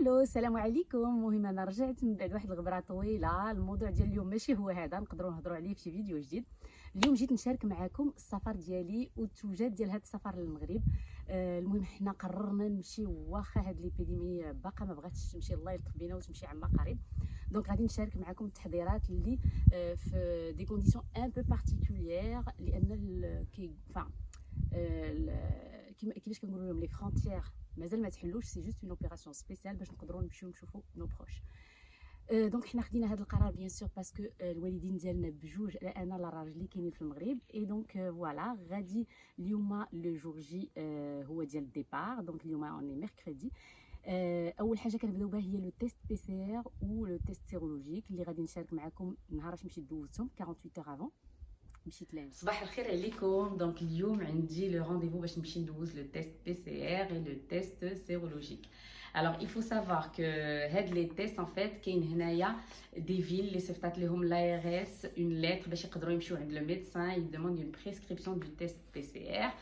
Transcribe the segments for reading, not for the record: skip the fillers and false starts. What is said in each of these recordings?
هلو السلام عليكم. المهم انا رجعت من بعد واحد الغبره طويله. الموضوع ديال اليوم ماشي هو هذا، نقدروا نهضروا عليه في شي فيديو جديد. اليوم جيت نشارك معكم السفر ديالي والتوجات ديال هذا السفر للمغرب. المهم حنا قررنا نمشي واخا هاد ليبيديمي باقا ما بغاتش تمشي، الله يلطف بينا وتمشي عما قريب. دونك غادي نشارك معكم التحضيرات اللي في دي كونديسيون ان بو بارتيكولير، لان كيفاش كنقولوا لهم لي فرونتيير مازال ما تحلوش، سي جوست اون اوبيراسيون سبيسيال باش نقدروا نمشيو نشوفوا نو بروش. دونك حنا خدينا هذا القرار بيان سور باسكو الوالدين ديالنا بجوج، لا انا لا راجلي كاينين في المغرب. اي دونك فوالا غادي اليوم لو جور جي هو ديال الديبار. دونك اليوم اوني ميركريدي. اول حاجه كنبداو بها هي لو تيست بي سي ار و لو تيست سيرولوجيك اللي غادي نشارك معكم نهار مشيت دوزتهم 48 اور افون. مشيت لين صباح الخير عليكم. دونك اليوم عندي لو رونديفو باش نمشي ندوز لو تيست بي سي ار et le test sérologique. Alors il faut savoir que هاد لي تيست en fait كاين هنايا دي فيل اللي صيفطات لهم لا ار اس اون ليتر باش يقدروا يمشيو عند لو ميدسان يدوموند اون بريسكريبسيون دو تيست بي سي ار.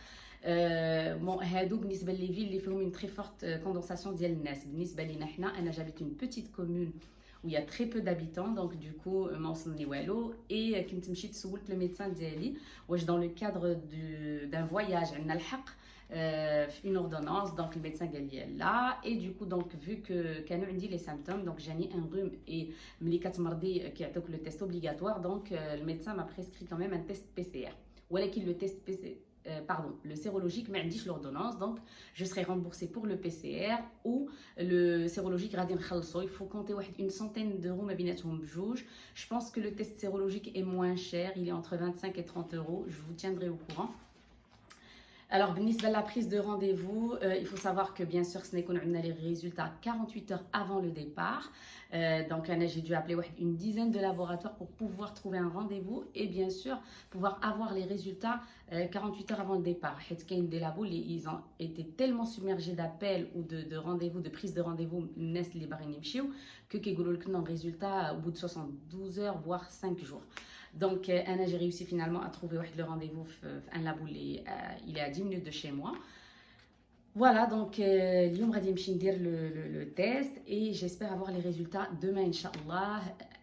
بون هادو بالنسبه لي فيل اللي فيهم اون تري فورت كوندونساسيون ديال الناس. بالنسبه لينا حنا انا جابيت اون بوتيت كومون où il y a très peu d'habitants, donc du coup ما وصلني والو. et كنت مشيت سولت لو ميدسان ديالي واش dans le cadre d'un voyage عندنا الحق في une ordonnance. donc le médecin قال لي لا. et du coup donc vu que كانوا عندي les symptômes, donc جاني un rhume et ملي كتمرضي كيعطوك لو تيست obligatoire. donc le médecin m'a prescrit quand même un test PCR, ولكن le test PCR pardon, le sérologique, mais عنديش l'ordonnance, donc je serai remboursée pour le PCR ou le sérologique غادي نخلصو. il faut compter une centaine d'euros ما بيناتهم بجوج. je pense que le test sérologique est moins cher, il est entre 25 et 30 euros. je vous tiendrai au courant. Alors, بالنسبة à la prise de rendez-vous, il faut savoir que bien sûr, ce n'est qu'on a les résultats 48 heures avant le départ. Donc, j'ai dû appeler une dizaine de laboratoires pour pouvoir trouver un rendez-vous et bien sûr, pouvoir avoir les résultats 48 heures avant le départ. Des labos, ils ont été tellement submergés d'appels ou de rendez-vous, de prise de rendez-vous, que les résultats au bout de 72 heures, voire 5 jours. Donc, j'ai réussi finalement à trouver le rendez-vous un labo, il est à 10 minutes de chez moi. Voilà, donc, اليوم غادي نمشي ندير le test et j'espère avoir les résultats demain, Inch'Allah.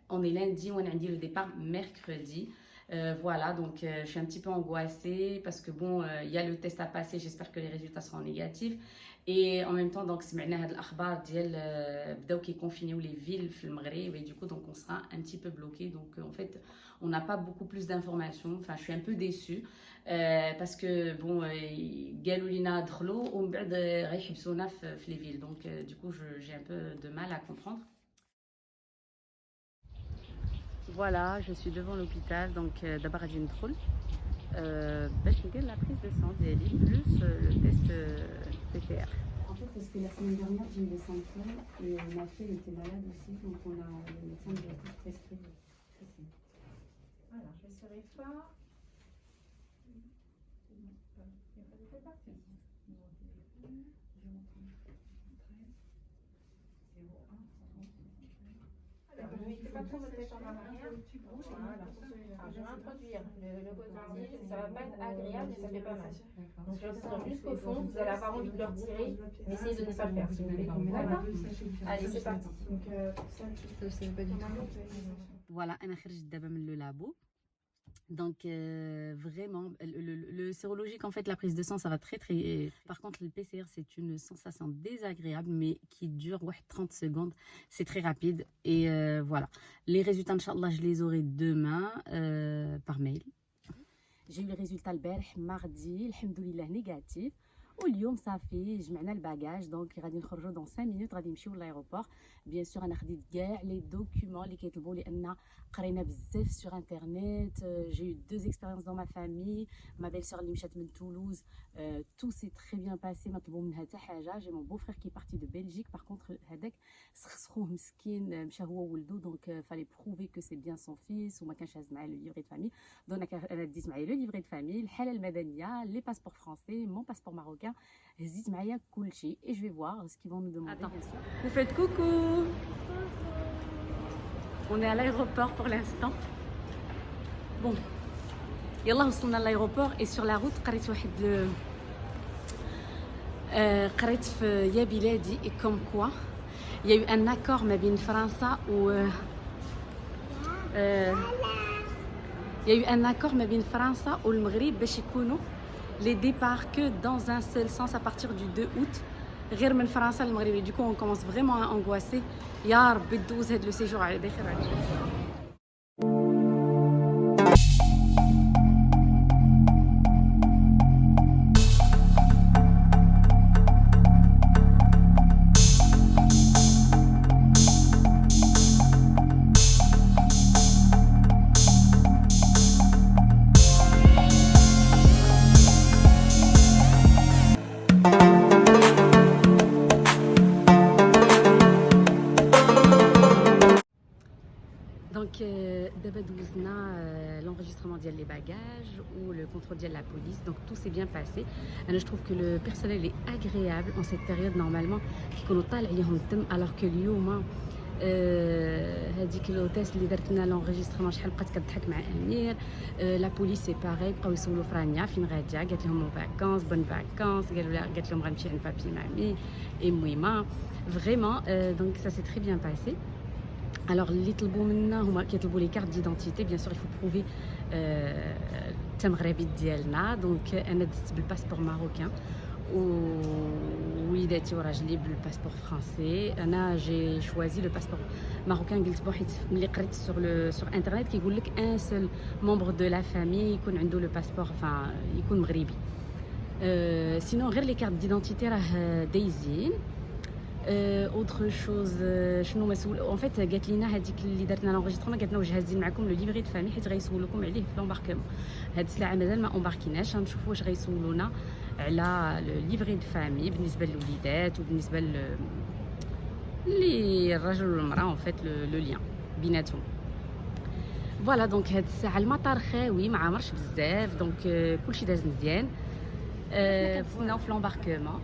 On est lundi, on a dit le départ mercredi. Voilà, donc je suis un petit peu angoissée parce que bon, il y a le test à passer, j'espère que les résultats seront négatifs. Et en même temps, donc, سمعنا هاد الأخبار ديال بداو كيكونفينيو les villes في المغرب et du coup, donc, on sera un petit peu bloqué. Donc, en fait, on n'a pas beaucoup plus d'informations. Enfin, je suis un peu déçue parce que bon, قالوا لينا دخلوا ومن بعد غيحبسونا في les villes. Donc, du coup, j'ai un peu de mal à comprendre. Voilà, je suis devant l'hôpital. Donc, d'abord غادي ندخل باش ندير la prise de sang ديالي plus le test PCR. En fait, parce que la semaine dernière, j'ai eu des symptômes et ma fille était malade aussi, donc on a le médecin nous a tous prescrit. Alors, je vais serrer fort. Il n'y a pas de partie. Numéro de téléphone, 030 Alors, ne mettez pas trop votre tête en arrière. Voilà. Alors, je vais introduire le coton-tige. Ça ne va pas être agréable, mais ça fait pas mal. Donc, je descends jusqu'au fond. Vous allez avoir envie de le retirer, mais essayez de ne pas le faire, s'il vous plaît. D'accord ? Allez, c'est parti. Donc, ça, pas du tout. Voilà, أنا خرجت دابا من le labo. Donc vraiment le sérologique, en fait la prise de sang ça va très très. Par contre le PCR c'est une sensation désagréable mais qui dure 30 secondes, c'est très rapide et voilà. Les résultats Inch'Allah je les aurai demain par mail. J'ai eu les résultats البارح mardi, alhamdoulilah négatif. واليوم صافي جمعنا الباجاج. دونك غادي نخرجوا دون 5 minutes غادي نمشيو لايروبور. بيان سور انا خديت كاع لي دوكيومون اللي كيطلبوا لان قرينا بزاف سور انترنيت. جي eu 2 expériences dans ma famille. ما بيل سور اللي مشات من تولوز tout s'est très bien passé, ما طلبوا منها حتى حاجه. جي مون بو فرير كي بارتي دو بلجيك. باغ كونطخ هذاك سخسخوه مسكين مشى هو وولدو. دونك فالي بروفي كو سي بيان سون فيس وما كانش هاز معاه لو ليفري دو فامي. دونك انا ديت معايا لو ليفري دو فامي, الحاله المدنيه, لي باسبور فرونسي, مون باسبور ماروكان. هزيت معايا كلشي et je vais voir ce qu'ils vont nous demander. Bien sûr. Vous faites coucou. On est à l'aéroport pour l'instant. Bon, يلا وصلنا l'aéroport et sur la route قريت واحد قريت في يا بلادي comme quoi il y a eu un accord ما بين فرنسا و il y a eu un accord ما بين فرنسا والمغرب باش يكونوا les départs que dans un seul sens à partir du 2 août غير من فرنسا للمغرب. Du coup on commence vraiment à angoisser. يا ربي تدوز هاد لو سيجور على بخير علينا. Donc d'abord دوزنا l'enregistrement ديال les bagages ou le contrôle de la police, donc tout s'est bien passé. Je trouve que le personnel est agréable en cette période normalement كيكونوا طالع عليهم الدم alors que اليوم هذيك لوتيس اللي درت لنا لونغيسترمون شحال بقات كتضحك مع امير. لا بوليس سي باغي بقاو يسولوا فرانيا فين غادا، قالت لهم فاكونس بون فاكونس، قالت لهم غنمشي عند بابي مامي اي ميمه فريمون. دونك ça s'est très bien passé. Alors اللي طلبوا منا هما كيطلبوا لي كارت ديدونتيتي بيان سور يفو بروفي التمغربي ديالنا. دونك انا دزت بالباسبور ماروكان ووليداتي وراجلي بالباسبور فرنسي. انا جي شوازي لو باسبور ماروكان قلت بو حيت ملي قريت سور انترنت كيقول لك ان سول ممبر دو لا فامي يكون عنده لو باسبور يكون مغربي. سينون غير لي كارت ديدونتيتي راه دايزين. اوتر شوز شنو مسؤول اون فيت قالت لينا هذيك اللي درتنا لونغيسترمون، قالت لنا واش هازين معكم لو ليفري دو فامي حيت غيسولوكم عليه في لومباركمون. هاد الساعه مازال ما امباركيناش، غنشوفوا واش غيسولونا على لو ليفري دو فامي بالنسبه للوليدات وبالنسبه للرجل والمراه اون فيت لو ليان بيناتهم. فوالا دونك هاد الساعه المطار خاوي ما عامرش بزاف، دونك كلشي داز مزيان. كنا في لومباركمون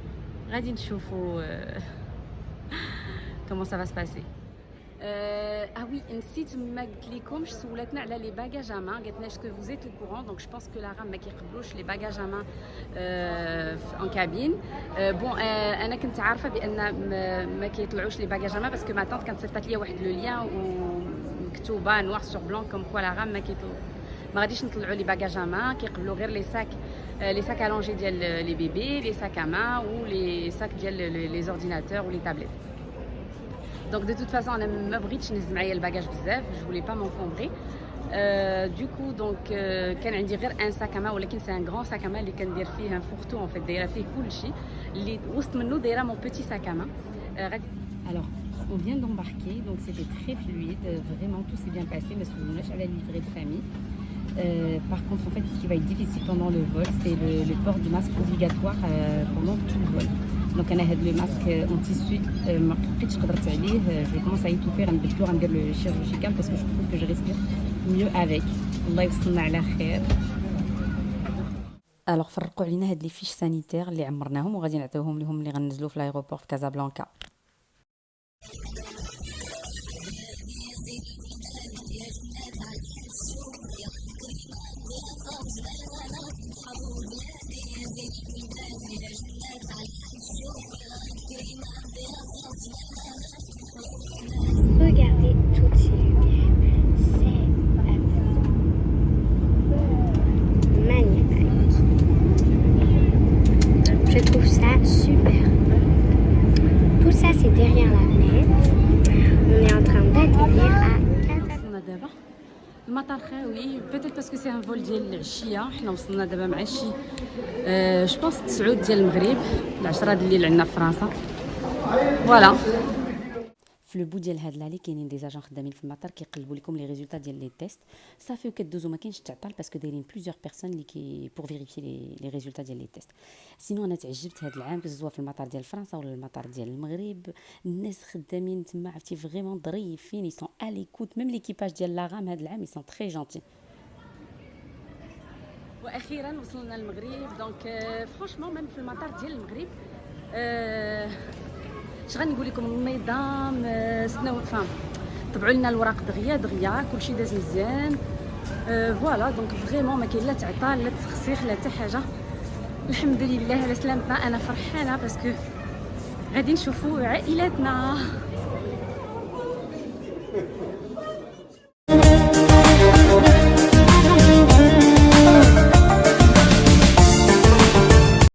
غادي نشوفوا comment ça va se passer. Ah oui, نسيت ما قلت لكمش، سولتنا على لي باجاج ا مان، قالت لنا اسكو vous êtes au courant. donc je pense que la RAM ما كيقبلوش لي باجاج ا مان en cabine. بون انا كنت عارفه بان ما كيطلعوش لي باجاج ا مان باسكو ما طونط كانت صيفطات ليا واحد لو ليان ومكتوبه نوار سور بلون كوم كوا لا RAM ما غاديش نطلعوا لي باجاج ا مان، كيقبلوا غير لي ساك الونجي ديال لي بيبي، لي ساك ا مان و لي ساك ديال لي اورديناتور و لي تابليت. Donc de toute façon انا ما بغيتش نهز معايا الباجاج بزاف، جو فولي با مونكومبري. دو كو دونك كان عندي غير ان ساك اما، ولكن سي ان غران ساك اما اللي كندير فيه ان فورتو اون فيت، دايره فيه كلشي اللي وسط منه دايره مون بوتي ساك اما. Alors on vient d'embarquer, donc c'était très fluide, vraiment tout s'est bien passé. ما سولناش على ليفري دو فامي. Par contre en fait ce qui va être difficile pendant le vol c'est le port du masque obligatoire pendant tout le vol. Donc انا هاد لو ماسك اون تيسو ما بقيتش قدرت عليه، جو كومونس ا يتوفي غنبدلو غندير لو شيرورجيكال باسكو جو trouve que je respire mieux avec. الله يوصلنا على خير. الوغ فرقوا علينا هاد لي فيش سانيتير اللي عمرناهم وغادي نعطيوهم لهم اللي غنزلوا في الايروبور في كازابلانكا. Regardez toutes ces lumières, c'est magnifique. Je trouve ça super. Tout ça c'est derrière la fenêtre. On est en train d'atterrir à دابا المطار خاوي بيتيت باسكو سي ان فول ديال العشيه. حنا وصلنا دابا مع شي جو بونس 9 ديال المغرب، 10 ديال الليل عندنا في فرنسا. فوالا في لو بو ديال هاد لالي كاينين دي اجون خدامين في المطار كيقلبوا لكم لي ريزولطا ديال لي تيست صافي وكدوزو، ما كاينش تعطل باسكو دايرين بليزيور بيرسون اللي كي بور فيريفي لي ريزولطا ديال لي تيست. سينو انا تعجبت هاد العام كسوا في المطار ديال فرنسا ولا المطار ديال المغرب، الناس خدامين تما عرفتي فريمون ظريفين، يسون اليكوت ميم ليكيباج ديال لاغام هاد العام يسون تري جونتي. واخيرا وصلنا للمغرب. دونك فرانشمون ميم في المطار ديال المغرب اش غنقول لكم، النظام سناو فهم طبعوا لنا الوراق دغيا كلشي داز مزيان. فوالا دونك فريمون ما كاين لا تعطال لا تسخسيخ لا حتى حاجه. الحمد لله على سلامتنا. انا فرحانه باسكو غادي نشوفوا عائلاتنا.